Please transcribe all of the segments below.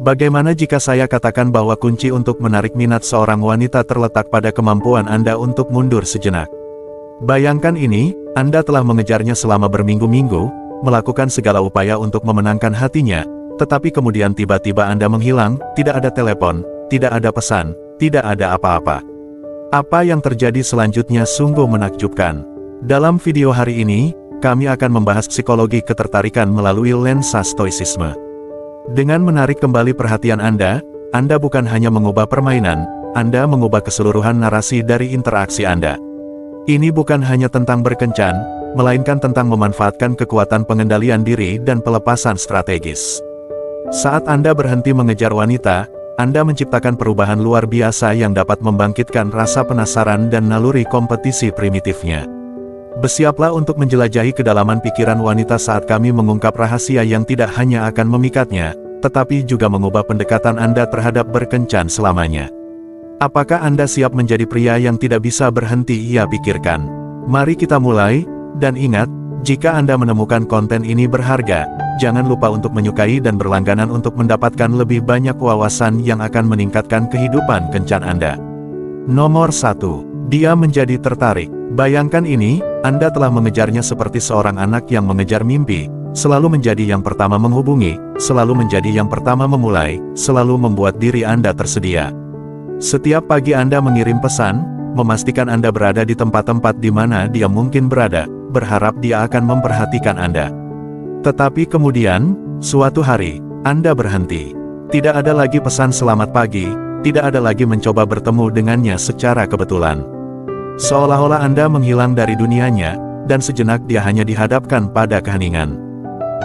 Bagaimana jika saya katakan bahwa kunci untuk menarik minat seorang wanita terletak pada kemampuan Anda untuk mundur sejenak? Bayangkan ini, Anda telah mengejarnya selama berminggu-minggu, melakukan segala upaya untuk memenangkan hatinya, tetapi kemudian tiba-tiba Anda menghilang, tidak ada telepon, tidak ada pesan, tidak ada apa-apa. Apa yang terjadi selanjutnya sungguh menakjubkan. Dalam video hari ini, kami akan membahas psikologi ketertarikan melalui lensa stoicisme. Dengan menarik kembali perhatian Anda bukan hanya mengubah permainan, Anda mengubah keseluruhan narasi dari interaksi Anda. Ini bukan hanya tentang berkencan, melainkan tentang memanfaatkan kekuatan pengendalian diri dan pelepasan strategis. Saat Anda berhenti mengejar wanita, Anda menciptakan perubahan luar biasa yang dapat membangkitkan rasa penasaran dan naluri kompetisi primitifnya. Bersiaplah untuk menjelajahi kedalaman pikiran wanita saat kami mengungkap rahasia yang tidak hanya akan memikatnya, tetapi juga mengubah pendekatan Anda terhadap berkencan selamanya. Apakah Anda siap menjadi pria yang tidak bisa berhenti ia pikirkan? Mari kita mulai, dan ingat, jika Anda menemukan konten ini berharga, jangan lupa untuk menyukai dan berlangganan untuk mendapatkan lebih banyak wawasan yang akan meningkatkan kehidupan kencan Anda. Nomor 1. Dia menjadi tertarik. Bayangkan ini, Anda telah mengejarnya seperti seorang anak yang mengejar mimpi, selalu menjadi yang pertama menghubungi, selalu menjadi yang pertama memulai, selalu membuat diri Anda tersedia. Setiap pagi Anda mengirim pesan, memastikan Anda berada di tempat-tempat di mana dia mungkin berada, berharap dia akan memperhatikan Anda. Tetapi kemudian, suatu hari, Anda berhenti. Tidak ada lagi pesan selamat pagi, tidak ada lagi mencoba bertemu dengannya secara kebetulan. Seolah-olah Anda menghilang dari dunianya, dan sejenak dia hanya dihadapkan pada keheningan.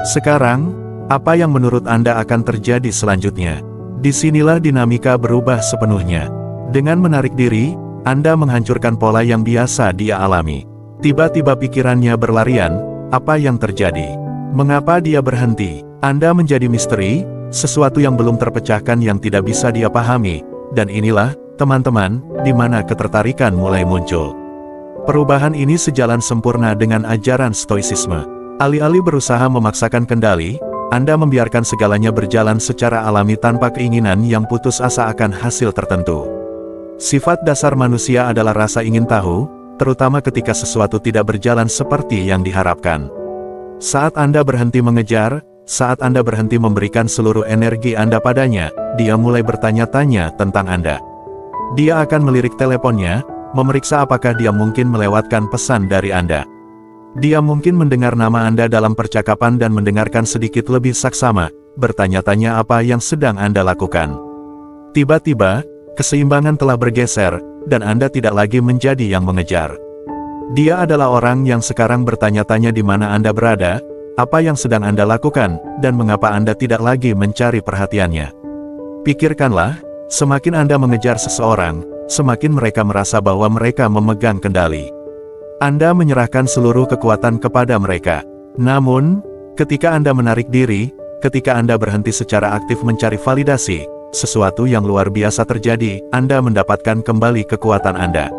Sekarang, apa yang menurut Anda akan terjadi selanjutnya? Disinilah dinamika berubah sepenuhnya. Dengan menarik diri, Anda menghancurkan pola yang biasa dia alami. Tiba-tiba pikirannya berlarian, apa yang terjadi? Mengapa dia berhenti? Anda menjadi misteri, sesuatu yang belum terpecahkan yang tidak bisa dia pahami, dan inilah, teman-teman, di mana ketertarikan mulai muncul. Perubahan ini sejalan sempurna dengan ajaran stoicisme. Alih-alih berusaha memaksakan kendali, Anda membiarkan segalanya berjalan secara alami tanpa keinginan yang putus asa akan hasil tertentu. Sifat dasar manusia adalah rasa ingin tahu, terutama ketika sesuatu tidak berjalan seperti yang diharapkan. Saat Anda berhenti mengejar, saat Anda berhenti memberikan seluruh energi Anda padanya, dia mulai bertanya-tanya tentang Anda. Dia akan melirik teleponnya, memeriksa apakah dia mungkin melewatkan pesan dari Anda. Dia mungkin mendengar nama Anda dalam percakapan dan mendengarkan sedikit lebih saksama, bertanya-tanya apa yang sedang Anda lakukan. Tiba-tiba, keseimbangan telah bergeser, dan Anda tidak lagi menjadi yang mengejar. Dia adalah orang yang sekarang bertanya-tanya di mana Anda berada, apa yang sedang Anda lakukan, dan mengapa Anda tidak lagi mencari perhatiannya. Pikirkanlah, semakin Anda mengejar seseorang, semakin mereka merasa bahwa mereka memegang kendali. Anda menyerahkan seluruh kekuatan kepada mereka. Namun, ketika Anda menarik diri, ketika Anda berhenti secara aktif mencari validasi, sesuatu yang luar biasa terjadi, Anda mendapatkan kembali kekuatan Anda.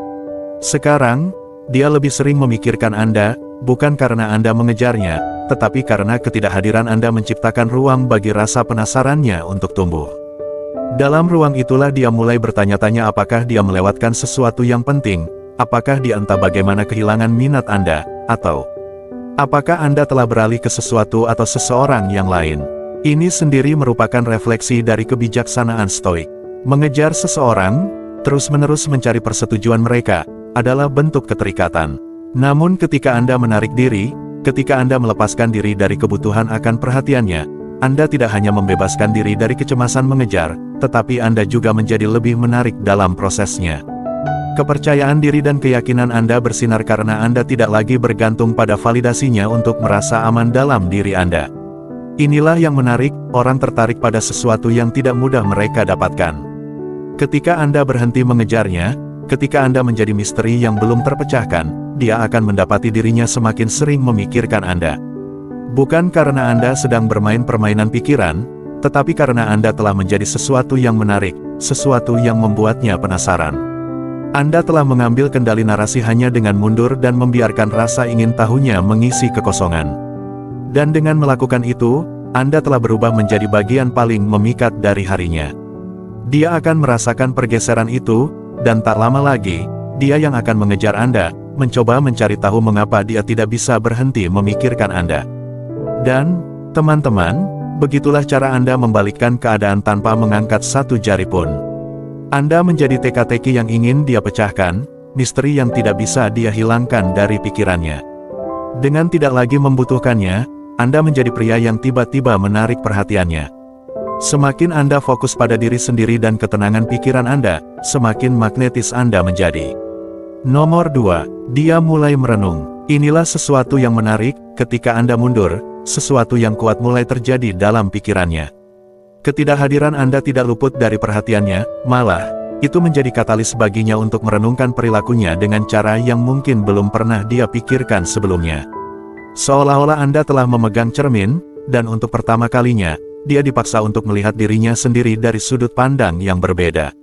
Sekarang, dia lebih sering memikirkan Anda, bukan karena Anda mengejarnya, tetapi karena ketidakhadiran Anda menciptakan ruang bagi rasa penasarannya untuk tumbuh. Dalam ruang itulah dia mulai bertanya-tanya apakah dia melewatkan sesuatu yang penting, apakah dia entah bagaimana kehilangan minat Anda, atau apakah Anda telah beralih ke sesuatu atau seseorang yang lain. Ini sendiri merupakan refleksi dari kebijaksanaan stoik. Mengejar seseorang, terus-menerus mencari persetujuan mereka, adalah bentuk keterikatan. Namun ketika Anda menarik diri, ketika Anda melepaskan diri dari kebutuhan akan perhatiannya, Anda tidak hanya membebaskan diri dari kecemasan mengejar, tetapi Anda juga menjadi lebih menarik dalam prosesnya. Kepercayaan diri dan keyakinan Anda bersinar karena Anda tidak lagi bergantung pada validasinya untuk merasa aman dalam diri Anda. Inilah yang menarik, orang tertarik pada sesuatu yang tidak mudah mereka dapatkan. Ketika Anda berhenti mengejarnya, ketika Anda menjadi misteri yang belum terpecahkan, dia akan mendapati dirinya semakin sering memikirkan Anda. Bukan karena Anda sedang bermain permainan pikiran, tetapi karena Anda telah menjadi sesuatu yang menarik, sesuatu yang membuatnya penasaran. Anda telah mengambil kendali narasi hanya dengan mundur dan membiarkan rasa ingin tahunya mengisi kekosongan. Dan dengan melakukan itu, Anda telah berubah menjadi bagian paling memikat dari harinya. Dia akan merasakan pergeseran itu, dan tak lama lagi, dia yang akan mengejar Anda, mencoba mencari tahu mengapa dia tidak bisa berhenti memikirkan Anda. Dan, teman-teman, begitulah cara Anda membalikkan keadaan tanpa mengangkat satu jari pun. Anda menjadi teka-teki yang ingin dia pecahkan, misteri yang tidak bisa dia hilangkan dari pikirannya. Dengan tidak lagi membutuhkannya, Anda menjadi pria yang tiba-tiba menarik perhatiannya. Semakin Anda fokus pada diri sendiri dan ketenangan pikiran Anda, semakin magnetis Anda menjadi. Nomor 2, dia mulai merenung. Inilah sesuatu yang menarik, ketika Anda mundur, sesuatu yang kuat mulai terjadi dalam pikirannya. Ketidakhadiran Anda tidak luput dari perhatiannya, malah, itu menjadi katalis baginya untuk merenungkan perilakunya dengan cara yang mungkin belum pernah dia pikirkan sebelumnya. Seolah-olah Anda telah memegang cermin, dan untuk pertama kalinya, dia dipaksa untuk melihat dirinya sendiri dari sudut pandang yang berbeda.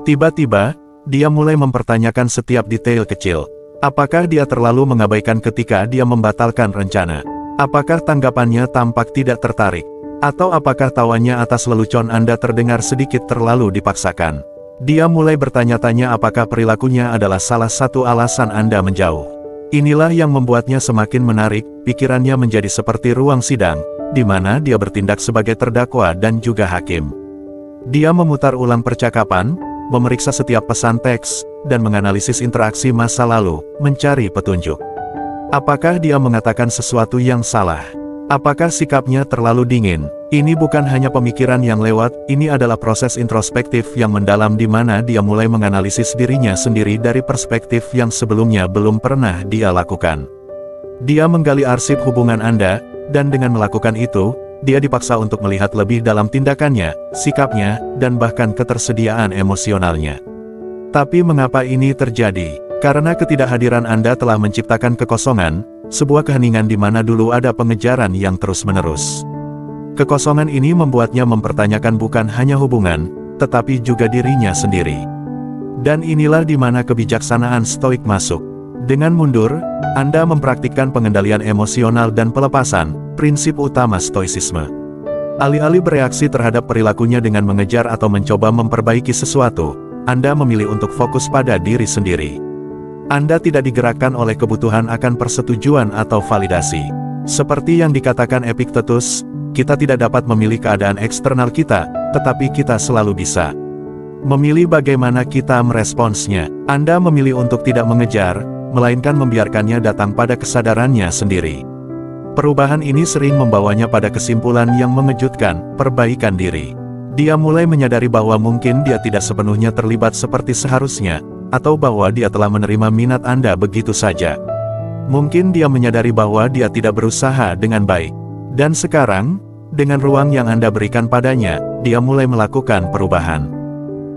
Tiba-tiba, dia mulai mempertanyakan setiap detail kecil. Apakah dia terlalu mengabaikan ketika dia membatalkan rencana? Apakah tanggapannya tampak tidak tertarik? Atau apakah tawanya atas lelucon Anda terdengar sedikit terlalu dipaksakan? Dia mulai bertanya-tanya apakah perilakunya adalah salah satu alasan Anda menjauh. Inilah yang membuatnya semakin menarik, pikirannya menjadi seperti ruang sidang, di mana dia bertindak sebagai terdakwa dan juga hakim. Dia memutar ulang percakapan, memeriksa setiap pesan teks, dan menganalisis interaksi masa lalu, mencari petunjuk. Apakah dia mengatakan sesuatu yang salah? Apakah sikapnya terlalu dingin? Ini bukan hanya pemikiran yang lewat, ini adalah proses introspektif yang mendalam di mana dia mulai menganalisis dirinya sendiri dari perspektif yang sebelumnya belum pernah dia lakukan. Dia menggali arsip hubungan Anda, dan dengan melakukan itu, dia dipaksa untuk melihat lebih dalam tindakannya, sikapnya, dan bahkan ketersediaan emosionalnya. Tapi mengapa ini terjadi? Karena ketidakhadiran Anda telah menciptakan kekosongan, sebuah keheningan di mana dulu ada pengejaran yang terus-menerus. Kekosongan ini membuatnya mempertanyakan bukan hanya hubungan, tetapi juga dirinya sendiri. Dan inilah di mana kebijaksanaan stoik masuk. Dengan mundur, Anda mempraktikkan pengendalian emosional dan pelepasan, prinsip utama stoisisme. Alih-alih bereaksi terhadap perilakunya dengan mengejar atau mencoba memperbaiki sesuatu, Anda memilih untuk fokus pada diri sendiri. Anda tidak digerakkan oleh kebutuhan akan persetujuan atau validasi. Seperti yang dikatakan Epictetus, kita tidak dapat memilih keadaan eksternal kita, tetapi kita selalu bisa memilih bagaimana kita meresponsnya. Anda memilih untuk tidak mengejar, melainkan membiarkannya datang pada kesadarannya sendiri. Perubahan ini sering membawanya pada kesimpulan yang mengejutkan, perbaikan diri. Dia mulai menyadari bahwa mungkin dia tidak sepenuhnya terlibat seperti seharusnya, atau bahwa dia telah menerima minat Anda begitu saja. Mungkin dia menyadari bahwa dia tidak berusaha dengan baik. Dan sekarang, dengan ruang yang Anda berikan padanya, dia mulai melakukan perubahan.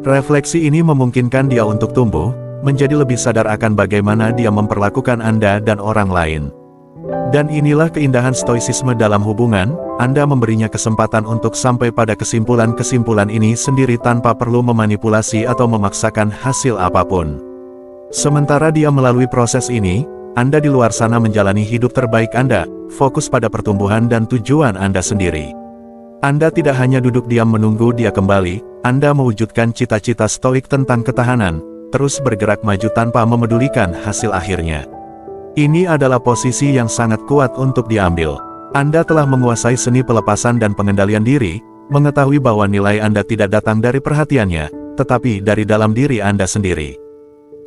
Refleksi ini memungkinkan dia untuk tumbuh, menjadi lebih sadar akan bagaimana dia memperlakukan Anda dan orang lain. Dan inilah keindahan stoisisme dalam hubungan, Anda memberinya kesempatan untuk sampai pada kesimpulan-kesimpulan ini sendiri tanpa perlu memanipulasi atau memaksakan hasil apapun. Sementara dia melalui proses ini, Anda di luar sana menjalani hidup terbaik Anda, fokus pada pertumbuhan dan tujuan Anda sendiri. Anda tidak hanya duduk diam menunggu dia kembali, Anda mewujudkan cita-cita stoik tentang ketahanan, terus bergerak maju tanpa memedulikan hasil akhirnya. Ini adalah posisi yang sangat kuat untuk diambil. Anda telah menguasai seni pelepasan dan pengendalian diri, mengetahui bahwa nilai Anda tidak datang dari perhatiannya, tetapi dari dalam diri Anda sendiri.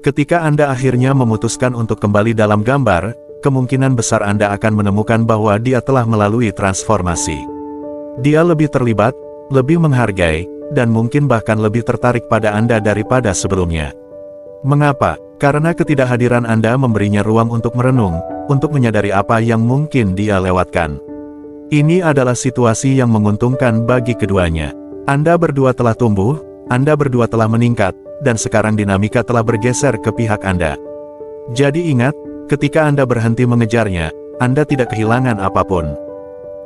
Ketika Anda akhirnya memutuskan untuk kembali dalam gambar, kemungkinan besar Anda akan menemukan bahwa dia telah melalui transformasi. Dia lebih terlibat, lebih menghargai, dan mungkin bahkan lebih tertarik pada Anda daripada sebelumnya. Mengapa? Karena ketidakhadiran Anda memberinya ruang untuk merenung, untuk menyadari apa yang mungkin dia lewatkan. Ini adalah situasi yang menguntungkan bagi keduanya. Anda berdua telah tumbuh, Anda berdua telah meningkat, dan sekarang dinamika telah bergeser ke pihak Anda. Jadi ingat, ketika Anda berhenti mengejarnya, Anda tidak kehilangan apapun.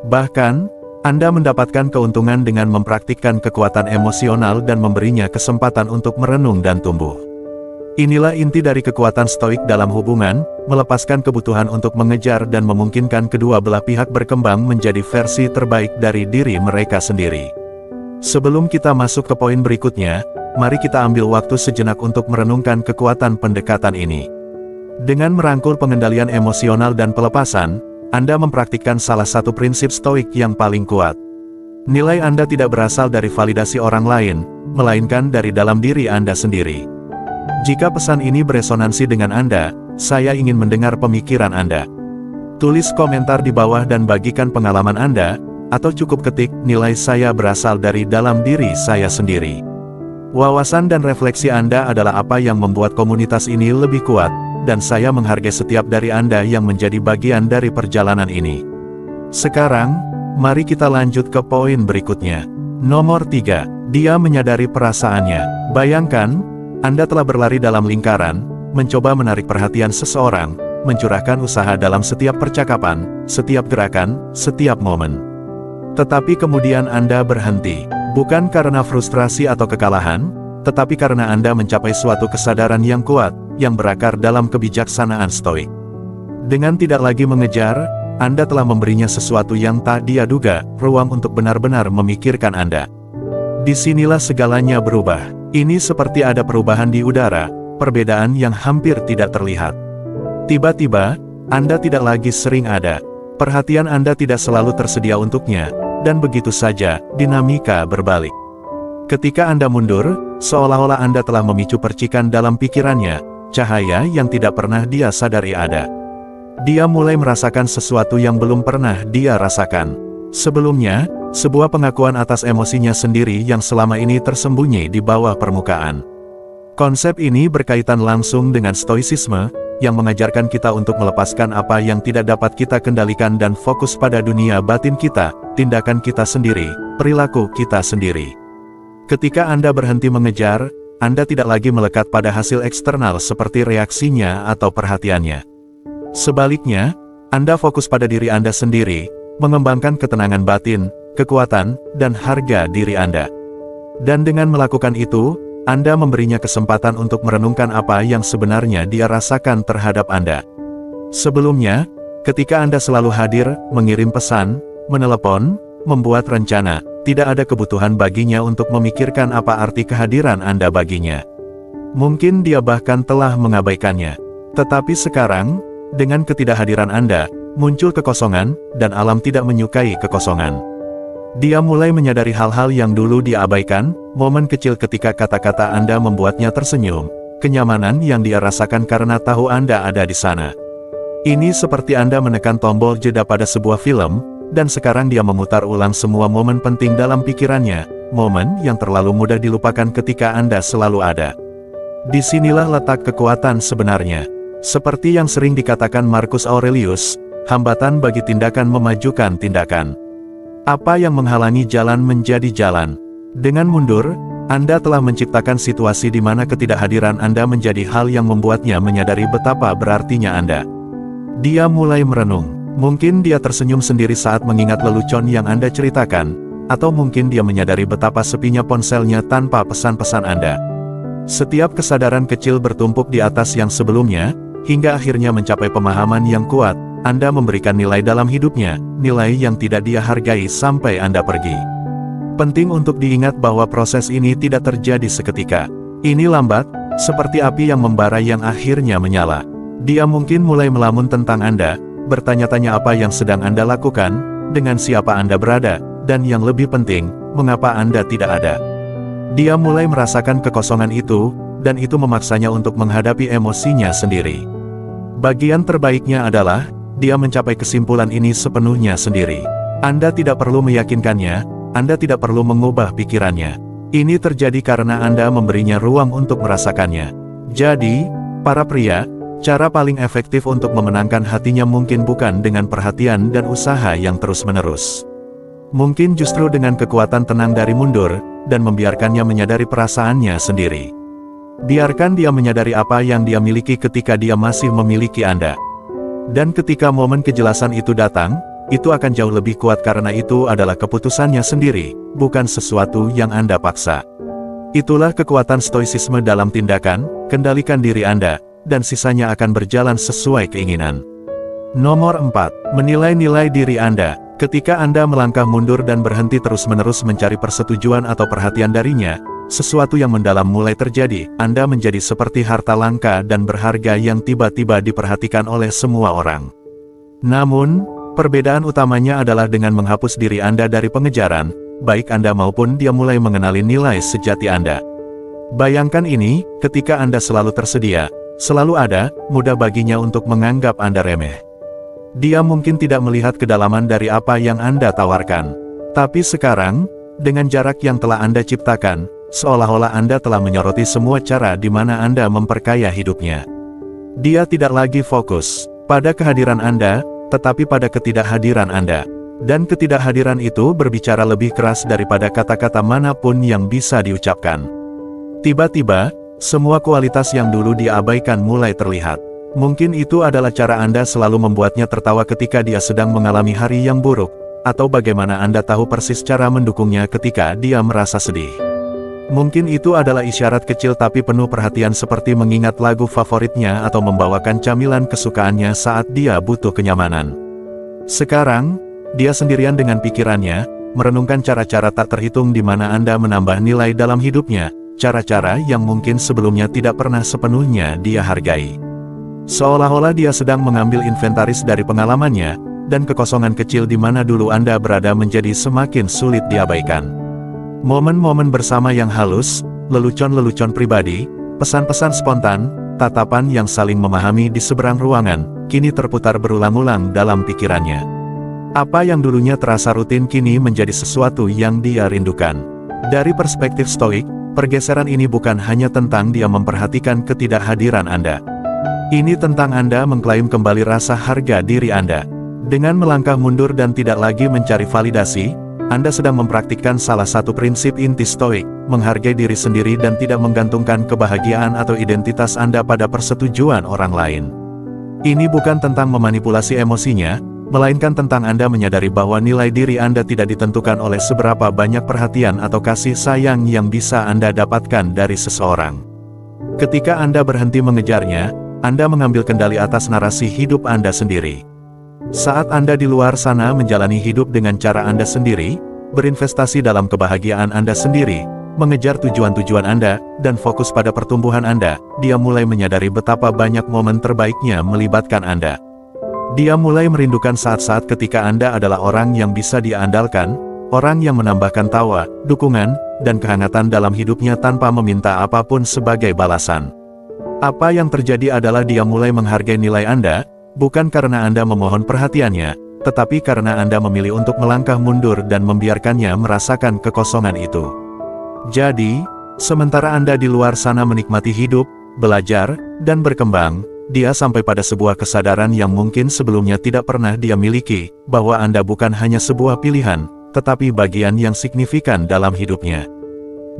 Bahkan, Anda mendapatkan keuntungan dengan mempraktikkan kekuatan emosional dan memberinya kesempatan untuk merenung dan tumbuh. Inilah inti dari kekuatan stoik dalam hubungan, melepaskan kebutuhan untuk mengejar dan memungkinkan kedua belah pihak berkembang menjadi versi terbaik dari diri mereka sendiri. Sebelum kita masuk ke poin berikutnya, mari kita ambil waktu sejenak untuk merenungkan kekuatan pendekatan ini. Dengan merangkul pengendalian emosional dan pelepasan, Anda mempraktikkan salah satu prinsip stoik yang paling kuat. Nilai Anda tidak berasal dari validasi orang lain, melainkan dari dalam diri Anda sendiri. Jika pesan ini beresonansi dengan Anda, saya ingin mendengar pemikiran Anda. Tulis komentar di bawah dan bagikan pengalaman Anda, atau cukup ketik, nilai saya berasal dari dalam diri saya sendiri. Wawasan dan refleksi Anda adalah apa yang membuat komunitas ini lebih kuat, dan saya menghargai setiap dari Anda yang menjadi bagian dari perjalanan ini. Sekarang, mari kita lanjut ke poin berikutnya. Nomor 3, dia menyadari perasaannya. Bayangkan, Anda telah berlari dalam lingkaran, mencoba menarik perhatian seseorang, mencurahkan usaha dalam setiap percakapan, setiap gerakan, setiap momen. Tetapi kemudian Anda berhenti, bukan karena frustrasi atau kekalahan, tetapi karena Anda mencapai suatu kesadaran yang kuat, yang berakar dalam kebijaksanaan stoik. Dengan tidak lagi mengejar, Anda telah memberinya sesuatu yang tak dia duga, ruang untuk benar-benar memikirkan Anda. Disinilah segalanya berubah. Ini seperti ada perubahan di udara, perbedaan yang hampir tidak terlihat. Tiba-tiba, Anda tidak lagi sering ada. Perhatian Anda tidak selalu tersedia untuknya, dan begitu saja, dinamika berbalik. Ketika Anda mundur, seolah-olah Anda telah memicu percikan dalam pikirannya, cahaya yang tidak pernah dia sadari ada. Dia mulai merasakan sesuatu yang belum pernah dia rasakan. Sebelumnya, sebuah pengakuan atas emosinya sendiri yang selama ini tersembunyi di bawah permukaan. Konsep ini berkaitan langsung dengan stoicisme, yang mengajarkan kita untuk melepaskan apa yang tidak dapat kita kendalikan dan fokus pada dunia batin kita, tindakan kita sendiri, perilaku kita sendiri. Ketika Anda berhenti mengejar, Anda tidak lagi melekat pada hasil eksternal seperti reaksinya atau perhatiannya. Sebaliknya, Anda fokus pada diri Anda sendiri, mengembangkan ketenangan batin, kekuatan, dan harga diri Anda. Dan dengan melakukan itu, Anda memberinya kesempatan untuk merenungkan apa yang sebenarnya dia rasakan terhadap Anda. Sebelumnya, ketika Anda selalu hadir, mengirim pesan, menelepon, membuat rencana, tidak ada kebutuhan baginya untuk memikirkan apa arti kehadiran Anda baginya. Mungkin dia bahkan telah mengabaikannya. Tetapi sekarang, dengan ketidakhadiran Anda, muncul kekosongan, dan alam tidak menyukai kekosongan. Dia mulai menyadari hal-hal yang dulu dia abaikan, momen kecil ketika kata-kata Anda membuatnya tersenyum, kenyamanan yang dia rasakan karena tahu Anda ada di sana. Ini seperti Anda menekan tombol jeda pada sebuah film, dan sekarang dia memutar ulang semua momen penting dalam pikirannya, momen yang terlalu mudah dilupakan ketika Anda selalu ada. Disinilah letak kekuatan sebenarnya. Seperti yang sering dikatakan Marcus Aurelius, hambatan bagi tindakan memajukan tindakan. Apa yang menghalangi jalan menjadi jalan. Dengan mundur, Anda telah menciptakan situasi di mana ketidakhadiran Anda menjadi hal yang membuatnya menyadari betapa berartinya Anda. Dia mulai merenung. Mungkin dia tersenyum sendiri saat mengingat lelucon yang Anda ceritakan, atau mungkin dia menyadari betapa sepinya ponselnya tanpa pesan-pesan Anda. Setiap kesadaran kecil bertumpuk di atas yang sebelumnya, hingga akhirnya mencapai pemahaman yang kuat. Anda memberikan nilai dalam hidupnya, nilai yang tidak dia hargai sampai Anda pergi. Penting untuk diingat bahwa proses ini tidak terjadi seketika. Ini lambat, seperti api yang membara yang akhirnya menyala. Dia mungkin mulai melamun tentang Anda, bertanya-tanya apa yang sedang Anda lakukan, dengan siapa Anda berada, dan yang lebih penting, mengapa Anda tidak ada. Dia mulai merasakan kekosongan itu, dan itu memaksanya untuk menghadapi emosinya sendiri. Bagian terbaiknya adalah, dia mencapai kesimpulan ini sepenuhnya sendiri. Anda tidak perlu meyakinkannya, Anda tidak perlu mengubah pikirannya. Ini terjadi karena Anda memberinya ruang untuk merasakannya. Jadi, para pria, cara paling efektif untuk memenangkan hatinya mungkin bukan dengan perhatian dan usaha yang terus-menerus. Mungkin justru dengan kekuatan tenang dari mundur, dan membiarkannya menyadari perasaannya sendiri. Biarkan dia menyadari apa yang dia miliki ketika dia masih memiliki Anda. Dan ketika momen kejelasan itu datang, itu akan jauh lebih kuat karena itu adalah keputusannya sendiri, bukan sesuatu yang Anda paksa. Itulah kekuatan stoicisme dalam tindakan, kendalikan diri Anda, dan sisanya akan berjalan sesuai keinginan. Nomor 4. Menilai-nilai diri Anda. Ketika Anda melangkah mundur dan berhenti terus-menerus mencari persetujuan atau perhatian darinya, sesuatu yang mendalam mulai terjadi. Anda menjadi seperti harta langka dan berharga yang tiba-tiba diperhatikan oleh semua orang. Namun, perbedaan utamanya adalah dengan menghapus diri Anda dari pengejaran, baik Anda maupun dia mulai mengenali nilai sejati Anda. Bayangkan ini, ketika Anda selalu tersedia, selalu ada, mudah baginya untuk menganggap Anda remeh. Dia mungkin tidak melihat kedalaman dari apa yang Anda tawarkan. Tapi sekarang, dengan jarak yang telah Anda ciptakan, seolah-olah Anda telah menyoroti semua cara di mana Anda memperkaya hidupnya. Dia tidak lagi fokus pada kehadiran Anda, tetapi pada ketidakhadiran Anda. Dan ketidakhadiran itu berbicara lebih keras daripada kata-kata manapun yang bisa diucapkan. Tiba-tiba, semua kualitas yang dulu diabaikan mulai terlihat. Mungkin itu adalah cara Anda selalu membuatnya tertawa ketika dia sedang mengalami hari yang buruk, atau bagaimana Anda tahu persis cara mendukungnya ketika dia merasa sedih. Mungkin itu adalah isyarat kecil tapi penuh perhatian seperti mengingat lagu favoritnya atau membawakan camilan kesukaannya saat dia butuh kenyamanan. Sekarang, dia sendirian dengan pikirannya, merenungkan cara-cara tak terhitung di mana Anda menambah nilai dalam hidupnya, cara-cara yang mungkin sebelumnya tidak pernah sepenuhnya dia hargai. Seolah-olah dia sedang mengambil inventaris dari pengalamannya, dan kekosongan kecil di mana dulu Anda berada menjadi semakin sulit diabaikan. Momen-momen bersama yang halus, lelucon-lelucon pribadi, pesan-pesan spontan, tatapan yang saling memahami di seberang ruangan, kini terputar berulang-ulang dalam pikirannya. Apa yang dulunya terasa rutin kini menjadi sesuatu yang dia rindukan. Dari perspektif Stoik, pergeseran ini bukan hanya tentang dia memperhatikan ketidakhadiran Anda. Ini tentang Anda mengklaim kembali rasa harga diri Anda. Dengan melangkah mundur dan tidak lagi mencari validasi, Anda sedang mempraktikkan salah satu prinsip inti Stoik, menghargai diri sendiri dan tidak menggantungkan kebahagiaan atau identitas Anda pada persetujuan orang lain. Ini bukan tentang memanipulasi emosinya, melainkan tentang Anda menyadari bahwa nilai diri Anda tidak ditentukan oleh seberapa banyak perhatian atau kasih sayang yang bisa Anda dapatkan dari seseorang. Ketika Anda berhenti mengejarnya, Anda mengambil kendali atas narasi hidup Anda sendiri. Saat Anda di luar sana menjalani hidup dengan cara Anda sendiri, berinvestasi dalam kebahagiaan Anda sendiri, mengejar tujuan-tujuan Anda, dan fokus pada pertumbuhan Anda, dia mulai menyadari betapa banyak momen terbaiknya melibatkan Anda. Dia mulai merindukan saat-saat ketika Anda adalah orang yang bisa dia andalkan, orang yang menambahkan tawa, dukungan, dan kehangatan dalam hidupnya tanpa meminta apapun sebagai balasan. Apa yang terjadi adalah dia mulai menghargai nilai Anda, bukan karena Anda memohon perhatiannya, tetapi karena Anda memilih untuk melangkah mundur dan membiarkannya merasakan kekosongan itu. Jadi, sementara Anda di luar sana menikmati hidup, belajar, dan berkembang, dia sampai pada sebuah kesadaran yang mungkin sebelumnya tidak pernah dia miliki, bahwa Anda bukan hanya sebuah pilihan, tetapi bagian yang signifikan dalam hidupnya.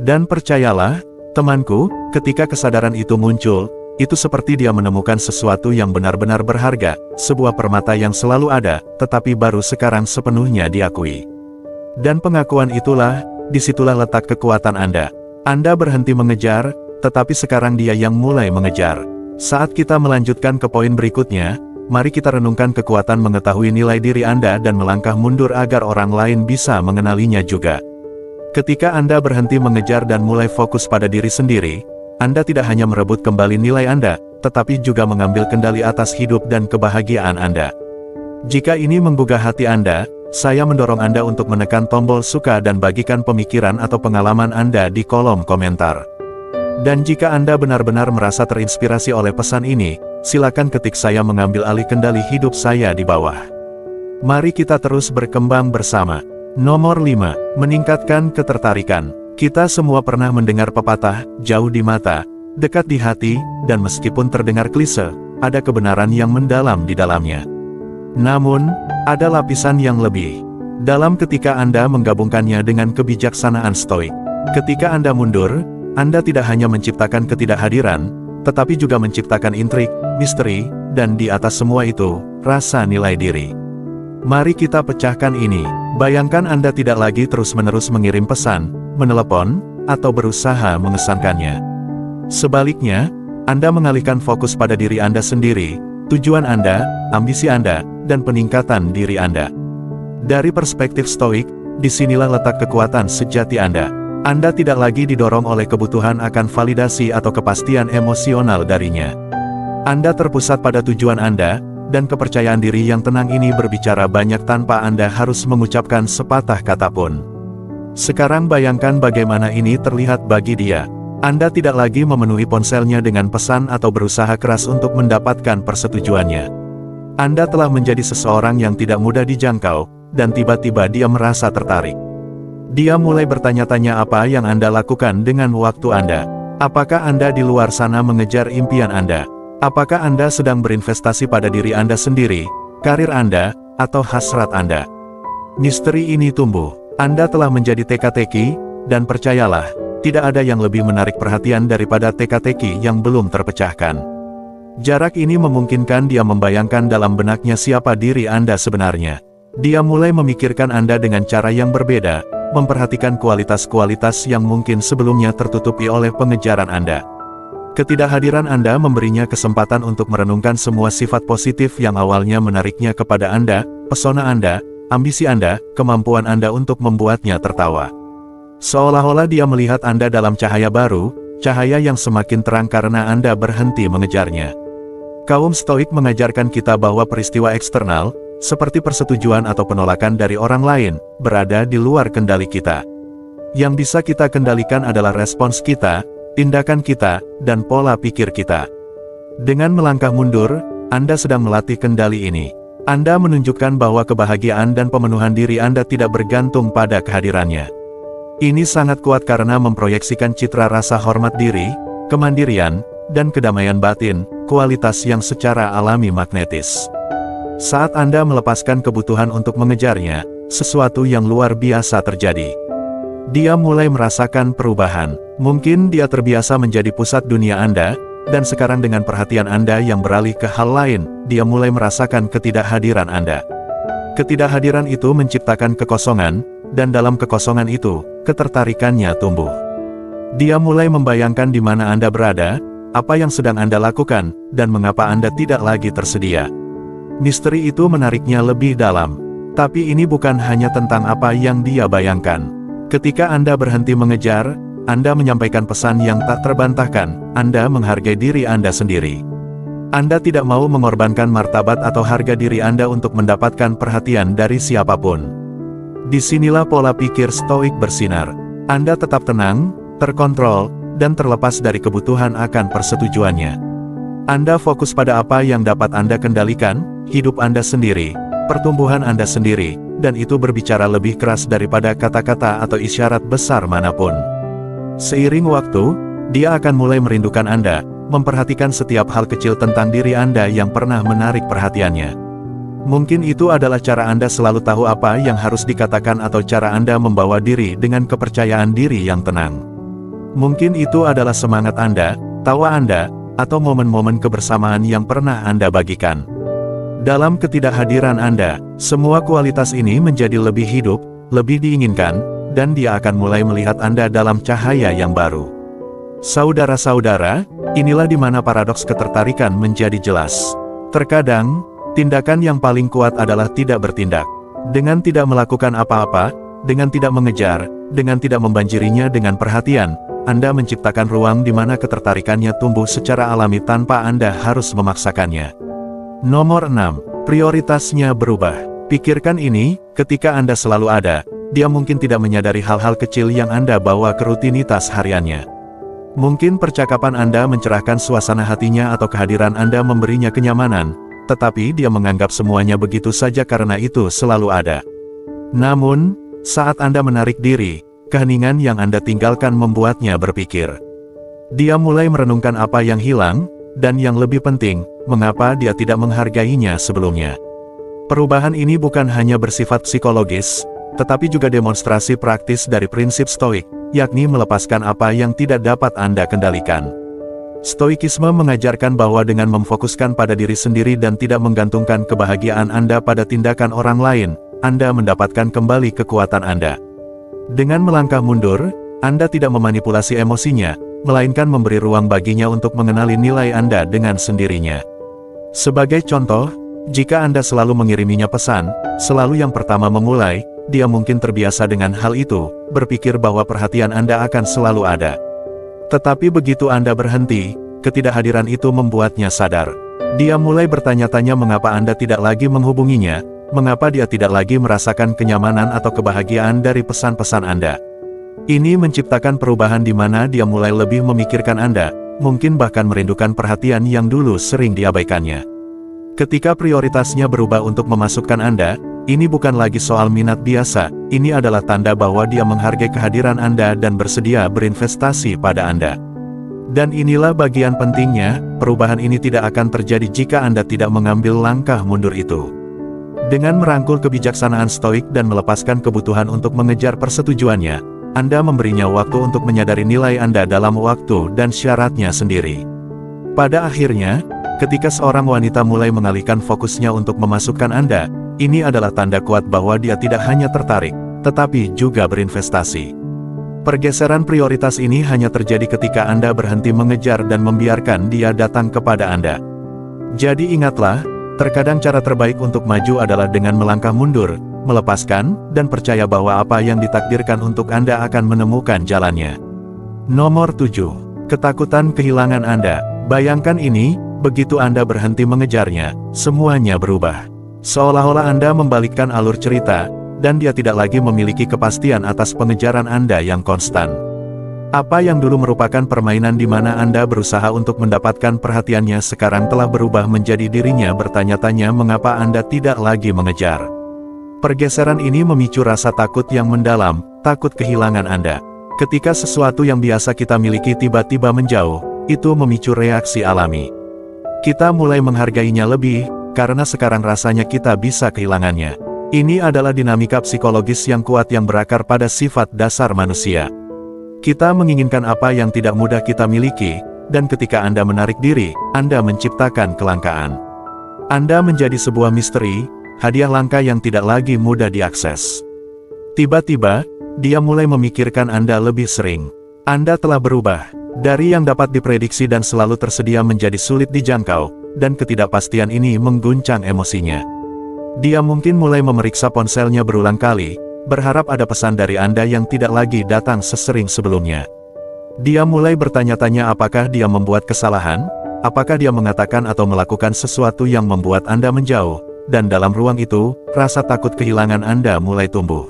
Dan percayalah, temanku, ketika kesadaran itu muncul, itu seperti dia menemukan sesuatu yang benar-benar berharga, sebuah permata yang selalu ada, tetapi baru sekarang sepenuhnya diakui. Dan pengakuan itulah, disitulah letak kekuatan Anda. Anda berhenti mengejar, tetapi sekarang dia yang mulai mengejar. Saat kita melanjutkan ke poin berikutnya, mari kita renungkan kekuatan mengetahui nilai diri Anda dan melangkah mundur agar orang lain bisa mengenalinya juga. Ketika Anda berhenti mengejar dan mulai fokus pada diri sendiri, Anda tidak hanya merebut kembali nilai Anda, tetapi juga mengambil kendali atas hidup dan kebahagiaan Anda. Jika ini menggugah hati Anda, saya mendorong Anda untuk menekan tombol suka dan bagikan pemikiran atau pengalaman Anda di kolom komentar. Dan jika Anda benar-benar merasa terinspirasi oleh pesan ini, silakan ketik "saya mengambil alih kendali hidup saya" di bawah. Mari kita terus berkembang bersama. Nomor 5. Meningkatkan ketertarikan. Kita semua pernah mendengar pepatah, jauh di mata, dekat di hati, dan meskipun terdengar klise, ada kebenaran yang mendalam di dalamnya. Namun, ada lapisan yang lebih dalam ketika Anda menggabungkannya dengan kebijaksanaan Stoik. Ketika Anda mundur, Anda tidak hanya menciptakan ketidakhadiran, tetapi juga menciptakan intrik, misteri, dan di atas semua itu, rasa nilai diri. Mari kita pecahkan ini. Bayangkan Anda tidak lagi terus-menerus mengirim pesan, menelepon, atau berusaha mengesankannya. Sebaliknya, Anda mengalihkan fokus pada diri Anda sendiri, tujuan Anda, ambisi Anda, dan peningkatan diri Anda. Dari perspektif Stoik, disinilah letak kekuatan sejati Anda. Anda tidak lagi didorong oleh kebutuhan akan validasi atau kepastian emosional darinya. Anda terpusat pada tujuan Anda, dan kepercayaan diri yang tenang ini berbicara banyak tanpa Anda harus mengucapkan sepatah kata pun. Sekarang bayangkan bagaimana ini terlihat bagi dia. Anda tidak lagi memenuhi ponselnya dengan pesan atau berusaha keras untuk mendapatkan persetujuannya. Anda telah menjadi seseorang yang tidak mudah dijangkau, dan tiba-tiba dia merasa tertarik. Dia mulai bertanya-tanya apa yang Anda lakukan dengan waktu Anda. Apakah Anda di luar sana mengejar impian Anda? Apakah Anda sedang berinvestasi pada diri Anda sendiri, karir Anda, atau hasrat Anda? Misteri ini tumbuh. Anda telah menjadi teka-teki, dan percayalah, tidak ada yang lebih menarik perhatian daripada teka-teki yang belum terpecahkan. Jarak ini memungkinkan dia membayangkan dalam benaknya siapa diri Anda sebenarnya. Dia mulai memikirkan Anda dengan cara yang berbeda, memperhatikan kualitas-kualitas yang mungkin sebelumnya tertutupi oleh pengejaran Anda. Ketidakhadiran Anda memberinya kesempatan untuk merenungkan semua sifat positif yang awalnya menariknya kepada Anda, pesona Anda, ambisi Anda, kemampuan Anda untuk membuatnya tertawa. Seolah-olah dia melihat Anda dalam cahaya baru, cahaya yang semakin terang karena Anda berhenti mengejarnya. Kaum Stoik mengajarkan kita bahwa peristiwa eksternal, seperti persetujuan atau penolakan dari orang lain, berada di luar kendali kita. Yang bisa kita kendalikan adalah respons kita, tindakan kita, dan pola pikir kita. Dengan melangkah mundur, Anda sedang melatih kendali ini. Anda menunjukkan bahwa kebahagiaan dan pemenuhan diri Anda tidak bergantung pada kehadirannya. Ini sangat kuat karena memproyeksikan citra rasa hormat diri, kemandirian, dan kedamaian batin, kualitas yang secara alami magnetis. Saat Anda melepaskan kebutuhan untuk mengejarnya, sesuatu yang luar biasa terjadi. Dia mulai merasakan perubahan. Mungkin dia terbiasa menjadi pusat dunia Anda, dan sekarang dengan perhatian Anda yang beralih ke hal lain, dia mulai merasakan ketidakhadiran Anda. Ketidakhadiran itu menciptakan kekosongan, dan dalam kekosongan itu, ketertarikannya tumbuh. Dia mulai membayangkan di mana Anda berada, apa yang sedang Anda lakukan, dan mengapa Anda tidak lagi tersedia. Misteri itu menariknya lebih dalam. Tapi ini bukan hanya tentang apa yang dia bayangkan. Ketika Anda berhenti mengejar, Anda menyampaikan pesan yang tak terbantahkan, Anda menghargai diri Anda sendiri. Anda tidak mau mengorbankan martabat atau harga diri Anda untuk mendapatkan perhatian dari siapapun. Disinilah pola pikir Stoik bersinar. Anda tetap tenang, terkontrol, dan terlepas dari kebutuhan akan persetujuannya. Anda fokus pada apa yang dapat Anda kendalikan, hidup Anda sendiri, pertumbuhan Anda sendiri, dan itu berbicara lebih keras daripada kata-kata atau isyarat besar manapun. Seiring waktu, dia akan mulai merindukan Anda, memperhatikan setiap hal kecil tentang diri Anda yang pernah menarik perhatiannya. Mungkin itu adalah cara Anda selalu tahu apa yang harus dikatakan atau cara Anda membawa diri dengan kepercayaan diri yang tenang. Mungkin itu adalah semangat Anda, tawa Anda, atau momen-momen kebersamaan yang pernah Anda bagikan. Dalam ketidakhadiran Anda, semua kualitas ini menjadi lebih hidup, lebih diinginkan, dan dia akan mulai melihat Anda dalam cahaya yang baru. Saudara-saudara, inilah di mana paradoks ketertarikan menjadi jelas. Terkadang, tindakan yang paling kuat adalah tidak bertindak. Dengan tidak melakukan apa-apa, dengan tidak mengejar, dengan tidak membanjirinya dengan perhatian, Anda menciptakan ruang di mana ketertarikannya tumbuh secara alami tanpa Anda harus memaksakannya. Nomor 6. Prioritasnya berubah. Pikirkan ini, ketika Anda selalu ada, dia mungkin tidak menyadari hal-hal kecil yang Anda bawa ke rutinitas hariannya. Mungkin percakapan Anda mencerahkan suasana hatinya atau kehadiran Anda memberinya kenyamanan, tetapi dia menganggap semuanya begitu saja karena itu selalu ada. Namun, saat Anda menarik diri, keheningan yang Anda tinggalkan membuatnya berpikir. Dia mulai merenungkan apa yang hilang, dan yang lebih penting, mengapa dia tidak menghargainya sebelumnya. Perubahan ini bukan hanya bersifat psikologis, tetapi juga demonstrasi praktis dari prinsip Stoik, yakni melepaskan apa yang tidak dapat Anda kendalikan. Stoikisme mengajarkan bahwa dengan memfokuskan pada diri sendiri dan tidak menggantungkan kebahagiaan Anda pada tindakan orang lain, Anda mendapatkan kembali kekuatan Anda. Dengan melangkah mundur, Anda tidak memanipulasi emosinya, melainkan memberi ruang baginya untuk mengenali nilai Anda dengan sendirinya. Sebagai contoh, jika Anda selalu mengiriminya pesan, selalu yang pertama memulai, dia mungkin terbiasa dengan hal itu, berpikir bahwa perhatian Anda akan selalu ada. Tetapi begitu Anda berhenti, ketidakhadiran itu membuatnya sadar. Dia mulai bertanya-tanya mengapa Anda tidak lagi menghubunginya, mengapa dia tidak lagi merasakan kenyamanan atau kebahagiaan dari pesan-pesan Anda. Ini menciptakan perubahan di mana dia mulai lebih memikirkan Anda, mungkin bahkan merindukan perhatian yang dulu sering diabaikannya. Ketika prioritasnya berubah untuk memasukkan Anda, ini bukan lagi soal minat biasa, ini adalah tanda bahwa dia menghargai kehadiran Anda dan bersedia berinvestasi pada Anda. Dan inilah bagian pentingnya, perubahan ini tidak akan terjadi jika Anda tidak mengambil langkah mundur itu. Dengan merangkul kebijaksanaan stoik dan melepaskan kebutuhan untuk mengejar persetujuannya, Anda memberinya waktu untuk menyadari nilai Anda dalam waktu dan syaratnya sendiri. Pada akhirnya, ketika seorang wanita mulai mengalihkan fokusnya untuk memasukkan Anda, ini adalah tanda kuat bahwa dia tidak hanya tertarik, tetapi juga berinvestasi. Pergeseran prioritas ini hanya terjadi ketika Anda berhenti mengejar dan membiarkan dia datang kepada Anda. Jadi ingatlah, terkadang cara terbaik untuk maju adalah dengan melangkah mundur, melepaskan, dan percaya bahwa apa yang ditakdirkan untuk Anda akan menemukan jalannya. Nomor 7. Ketakutan kehilangan Anda. Bayangkan ini, begitu Anda berhenti mengejarnya, semuanya berubah. Seolah-olah Anda membalikkan alur cerita, dan dia tidak lagi memiliki kepastian atas pengejaran Anda yang konstan. Apa yang dulu merupakan permainan di mana Anda berusaha untuk mendapatkan perhatiannya sekarang telah berubah menjadi dirinya bertanya-tanya mengapa Anda tidak lagi mengejar. Pergeseran ini memicu rasa takut yang mendalam, takut kehilangan Anda. Ketika sesuatu yang biasa kita miliki tiba-tiba menjauh, itu memicu reaksi alami. Kita mulai menghargainya lebih, karena sekarang rasanya kita bisa kehilangannya. Ini adalah dinamika psikologis yang kuat yang berakar pada sifat dasar manusia. Kita menginginkan apa yang tidak mudah kita miliki, dan ketika Anda menarik diri, Anda menciptakan kelangkaan. Anda menjadi sebuah misteri, hadiah langka yang tidak lagi mudah diakses. Tiba-tiba, dia mulai memikirkan Anda lebih sering. Anda telah berubah, dari yang dapat diprediksi dan selalu tersedia menjadi sulit dijangkau, dan ketidakpastian ini mengguncang emosinya. Dia mungkin mulai memeriksa ponselnya berulang kali, berharap ada pesan dari Anda yang tidak lagi datang sesering sebelumnya. Dia mulai bertanya-tanya apakah dia membuat kesalahan, apakah dia mengatakan atau melakukan sesuatu yang membuat Anda menjauh, dan dalam ruang itu, rasa takut kehilangan Anda mulai tumbuh.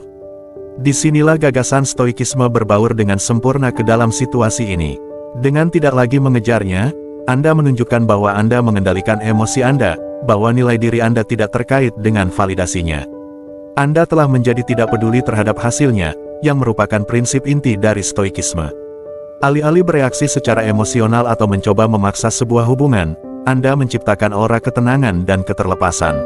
Disinilah gagasan stoikisme berbaur dengan sempurna ke dalam situasi ini. Dengan tidak lagi mengejarnya, Anda menunjukkan bahwa Anda mengendalikan emosi Anda, bahwa nilai diri Anda tidak terkait dengan validasinya. Anda telah menjadi tidak peduli terhadap hasilnya, yang merupakan prinsip inti dari stoikisme. Alih-alih bereaksi secara emosional atau mencoba memaksa sebuah hubungan, Anda menciptakan aura ketenangan dan keterlepasan.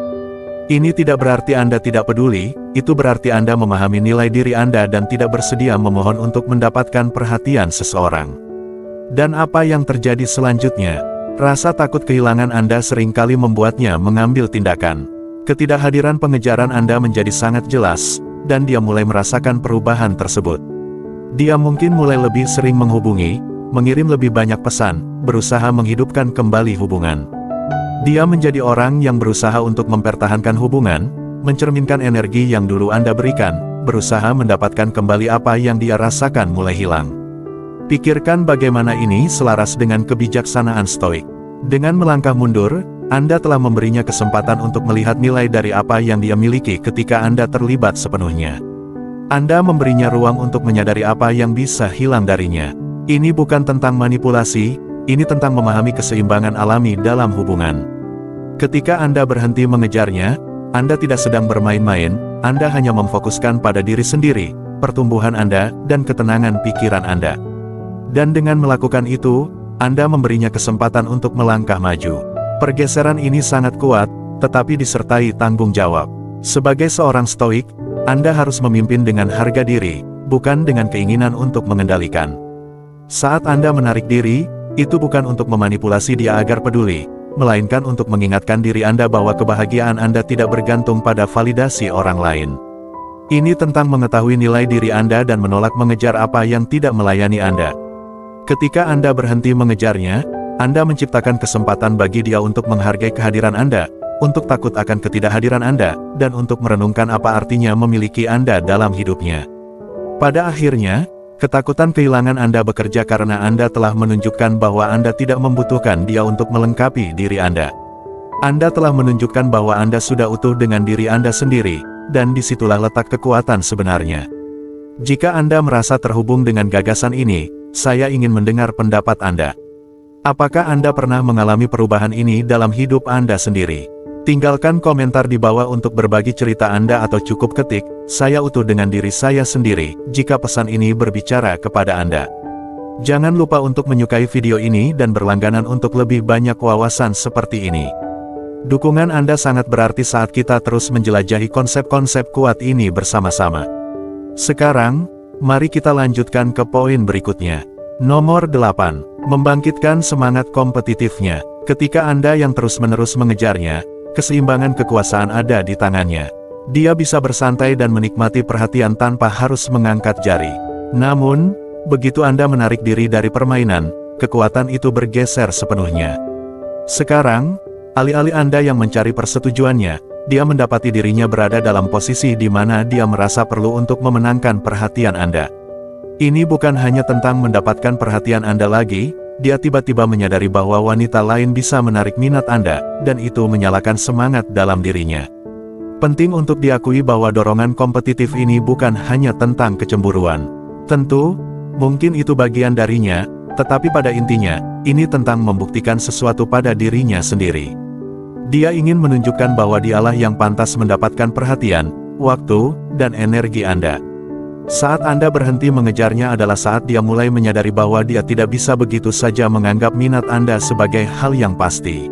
Ini tidak berarti Anda tidak peduli, itu berarti Anda memahami nilai diri Anda dan tidak bersedia memohon untuk mendapatkan perhatian seseorang. Dan apa yang terjadi selanjutnya? Rasa takut kehilangan Anda seringkali membuatnya mengambil tindakan. Ketidakhadiran pengejaran Anda menjadi sangat jelas, dan dia mulai merasakan perubahan tersebut. Dia mungkin mulai lebih sering menghubungi, mengirim lebih banyak pesan, berusaha menghidupkan kembali hubungan. Dia menjadi orang yang berusaha untuk mempertahankan hubungan, mencerminkan energi yang dulu Anda berikan, berusaha mendapatkan kembali apa yang dia rasakan mulai hilang. Pikirkan bagaimana ini selaras dengan kebijaksanaan stoik. Dengan melangkah mundur, Anda telah memberinya kesempatan untuk melihat nilai dari apa yang dia miliki ketika Anda terlibat sepenuhnya. Anda memberinya ruang untuk menyadari apa yang bisa hilang darinya. Ini bukan tentang manipulasi, ini tentang memahami keseimbangan alami dalam hubungan. Ketika Anda berhenti mengejarnya, Anda tidak sedang bermain-main, Anda hanya memfokuskan pada diri sendiri, pertumbuhan Anda, dan ketenangan pikiran Anda. Dan dengan melakukan itu, Anda memberinya kesempatan untuk melangkah maju. Pergeseran ini sangat kuat, tetapi disertai tanggung jawab. Sebagai seorang stoik, Anda harus memimpin dengan harga diri, bukan dengan keinginan untuk mengendalikan. Saat Anda menarik diri, itu bukan untuk memanipulasi dia agar peduli, melainkan untuk mengingatkan diri Anda bahwa kebahagiaan Anda tidak bergantung pada validasi orang lain. Ini tentang mengetahui nilai diri Anda dan menolak mengejar apa yang tidak melayani Anda. Ketika Anda berhenti mengejarnya, Anda menciptakan kesempatan bagi dia untuk menghargai kehadiran Anda, untuk takut akan ketidakhadiran Anda, dan untuk merenungkan apa artinya memiliki Anda dalam hidupnya. Pada akhirnya, ketakutan kehilangan Anda bekerja karena Anda telah menunjukkan bahwa Anda tidak membutuhkan dia untuk melengkapi diri Anda. Anda telah menunjukkan bahwa Anda sudah utuh dengan diri Anda sendiri, dan disitulah letak kekuatan sebenarnya. Jika Anda merasa terhubung dengan gagasan ini, saya ingin mendengar pendapat Anda. Apakah Anda pernah mengalami perubahan ini dalam hidup Anda sendiri? Tinggalkan komentar di bawah untuk berbagi cerita Anda atau cukup ketik, "Saya utuh dengan diri saya sendiri," jika pesan ini berbicara kepada Anda. Jangan lupa untuk menyukai video ini dan berlangganan untuk lebih banyak wawasan seperti ini. Dukungan Anda sangat berarti saat kita terus menjelajahi konsep-konsep kuat ini bersama-sama. Sekarang, mari kita lanjutkan ke poin berikutnya. Nomor 8. Membangkitkan semangat kompetitifnya. Ketika Anda yang terus-menerus mengejarnya, keseimbangan kekuasaan ada di tangannya. Dia bisa bersantai dan menikmati perhatian tanpa harus mengangkat jari. Namun, begitu Anda menarik diri dari permainan, kekuatan itu bergeser sepenuhnya. Sekarang, alih-alih Anda yang mencari persetujuannya, dia mendapati dirinya berada dalam posisi di mana dia merasa perlu untuk memenangkan perhatian Anda. Ini bukan hanya tentang mendapatkan perhatian Anda lagi, dia tiba-tiba menyadari bahwa wanita lain bisa menarik minat Anda, dan itu menyalakan semangat dalam dirinya. Penting untuk diakui bahwa dorongan kompetitif ini bukan hanya tentang kecemburuan. Tentu, mungkin itu bagian darinya, tetapi pada intinya, ini tentang membuktikan sesuatu pada dirinya sendiri. Dia ingin menunjukkan bahwa dialah yang pantas mendapatkan perhatian, waktu, dan energi Anda. Saat Anda berhenti mengejarnya adalah saat dia mulai menyadari bahwa dia tidak bisa begitu saja menganggap minat Anda sebagai hal yang pasti.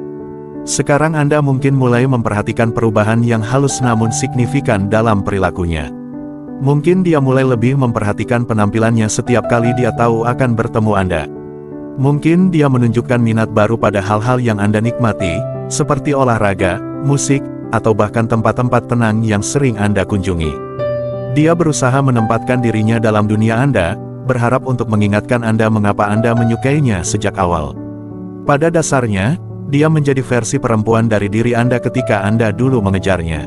Sekarang Anda mungkin mulai memperhatikan perubahan yang halus namun signifikan dalam perilakunya. Mungkin dia mulai lebih memperhatikan penampilannya setiap kali dia tahu akan bertemu Anda. Mungkin dia menunjukkan minat baru pada hal-hal yang Anda nikmati, seperti olahraga, musik, atau bahkan tempat-tempat tenang yang sering Anda kunjungi. Dia berusaha menempatkan dirinya dalam dunia Anda, berharap untuk mengingatkan Anda mengapa Anda menyukainya sejak awal. Pada dasarnya, dia menjadi versi perempuan dari diri Anda ketika Anda dulu mengejarnya.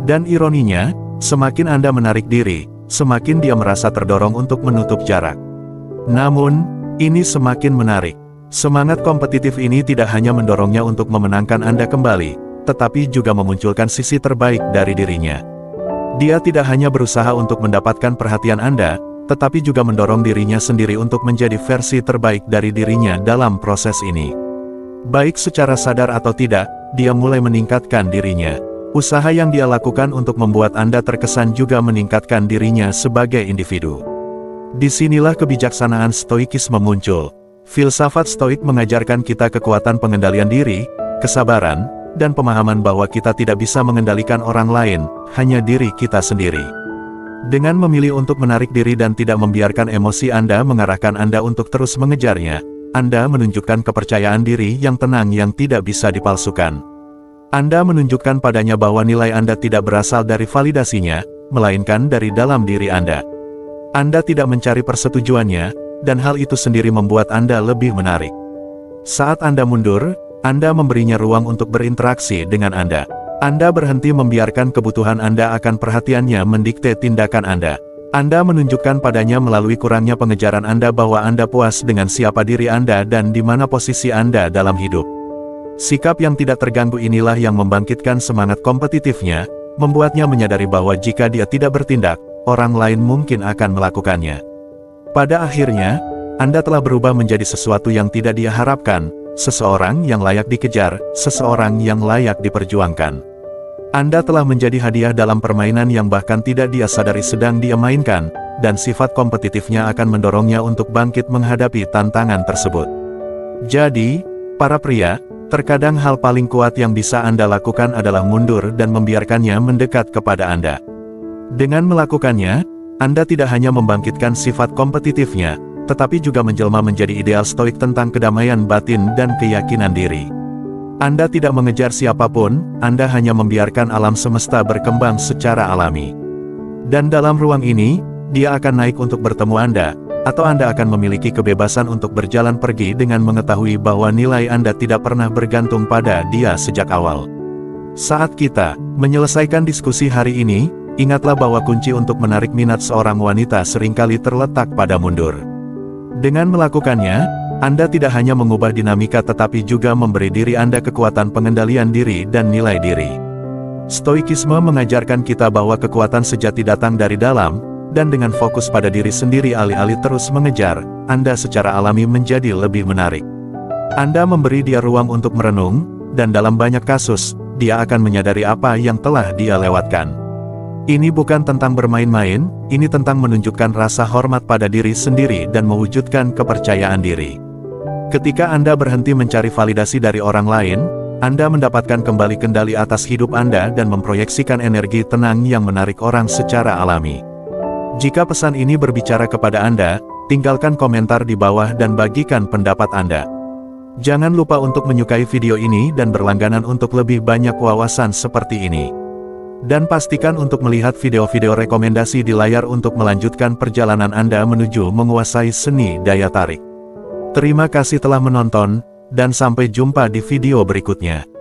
Dan ironinya, semakin Anda menarik diri, semakin dia merasa terdorong untuk menutup jarak. Namun, ini semakin menarik. Semangat kompetitif ini tidak hanya mendorongnya untuk memenangkan Anda kembali, tetapi juga memunculkan sisi terbaik dari dirinya. Dia tidak hanya berusaha untuk mendapatkan perhatian Anda, tetapi juga mendorong dirinya sendiri untuk menjadi versi terbaik dari dirinya dalam proses ini. Baik secara sadar atau tidak, dia mulai meningkatkan dirinya. Usaha yang dia lakukan untuk membuat Anda terkesan juga meningkatkan dirinya sebagai individu. Disinilah kebijaksanaan stoikisme muncul. Filsafat stoik mengajarkan kita kekuatan pengendalian diri, kesabaran, dan pemahaman bahwa kita tidak bisa mengendalikan orang lain, hanya diri kita sendiri. Dengan memilih untuk menarik diri dan tidak membiarkan emosi Anda mengarahkan Anda untuk terus mengejarnya, Anda menunjukkan kepercayaan diri yang tenang yang tidak bisa dipalsukan. Anda menunjukkan padanya bahwa nilai Anda tidak berasal dari validasinya, melainkan dari dalam diri Anda. Anda tidak mencari persetujuannya, dan hal itu sendiri membuat Anda lebih menarik. Saat Anda mundur, Anda memberinya ruang untuk berinteraksi dengan Anda. Anda berhenti membiarkan kebutuhan Anda akan perhatiannya mendikte tindakan Anda. Anda menunjukkan padanya melalui kurangnya pengejaran Anda bahwa Anda puas dengan siapa diri Anda dan di mana posisi Anda dalam hidup. Sikap yang tidak terganggu inilah yang membangkitkan semangat kompetitifnya, membuatnya menyadari bahwa jika dia tidak bertindak, orang lain mungkin akan melakukannya. Pada akhirnya, Anda telah berubah menjadi sesuatu yang tidak dia harapkan, seseorang yang layak dikejar, seseorang yang layak diperjuangkan. Anda telah menjadi hadiah dalam permainan yang bahkan tidak dia sadari sedang dia mainkan, dan sifat kompetitifnya akan mendorongnya untuk bangkit menghadapi tantangan tersebut. Jadi, para pria, terkadang hal paling kuat yang bisa Anda lakukan adalah mundur dan membiarkannya mendekat kepada Anda. Dengan melakukannya, Anda tidak hanya membangkitkan sifat kompetitifnya, tetapi juga menjelma menjadi ideal stoik tentang kedamaian batin dan keyakinan diri. Anda tidak mengejar siapapun, Anda hanya membiarkan alam semesta berkembang secara alami. Dan dalam ruang ini, dia akan naik untuk bertemu Anda, atau Anda akan memiliki kebebasan untuk berjalan pergi dengan mengetahui bahwa nilai Anda tidak pernah bergantung pada dia sejak awal. Saat kita menyelesaikan diskusi hari ini, ingatlah bahwa kunci untuk menarik minat seorang wanita seringkali terletak pada mundur. Dengan melakukannya, Anda tidak hanya mengubah dinamika tetapi juga memberi diri Anda kekuatan pengendalian diri dan nilai diri. Stoikisme mengajarkan kita bahwa kekuatan sejati datang dari dalam, dan dengan fokus pada diri sendiri alih-alih terus mengejar, Anda secara alami menjadi lebih menarik. Anda memberi dia ruang untuk merenung, dan dalam banyak kasus, dia akan menyadari apa yang telah dia lewatkan. Ini bukan tentang bermain-main, ini tentang menunjukkan rasa hormat pada diri sendiri dan mewujudkan kepercayaan diri. Ketika Anda berhenti mencari validasi dari orang lain, Anda mendapatkan kembali kendali atas hidup Anda dan memproyeksikan energi tenang yang menarik orang secara alami. Jika pesan ini berbicara kepada Anda, tinggalkan komentar di bawah dan bagikan pendapat Anda. Jangan lupa untuk menyukai video ini dan berlangganan untuk lebih banyak wawasan seperti ini. Dan pastikan untuk melihat video-video rekomendasi di layar untuk melanjutkan perjalanan Anda menuju menguasai seni daya tarik. Terima kasih telah menonton, dan sampai jumpa di video berikutnya.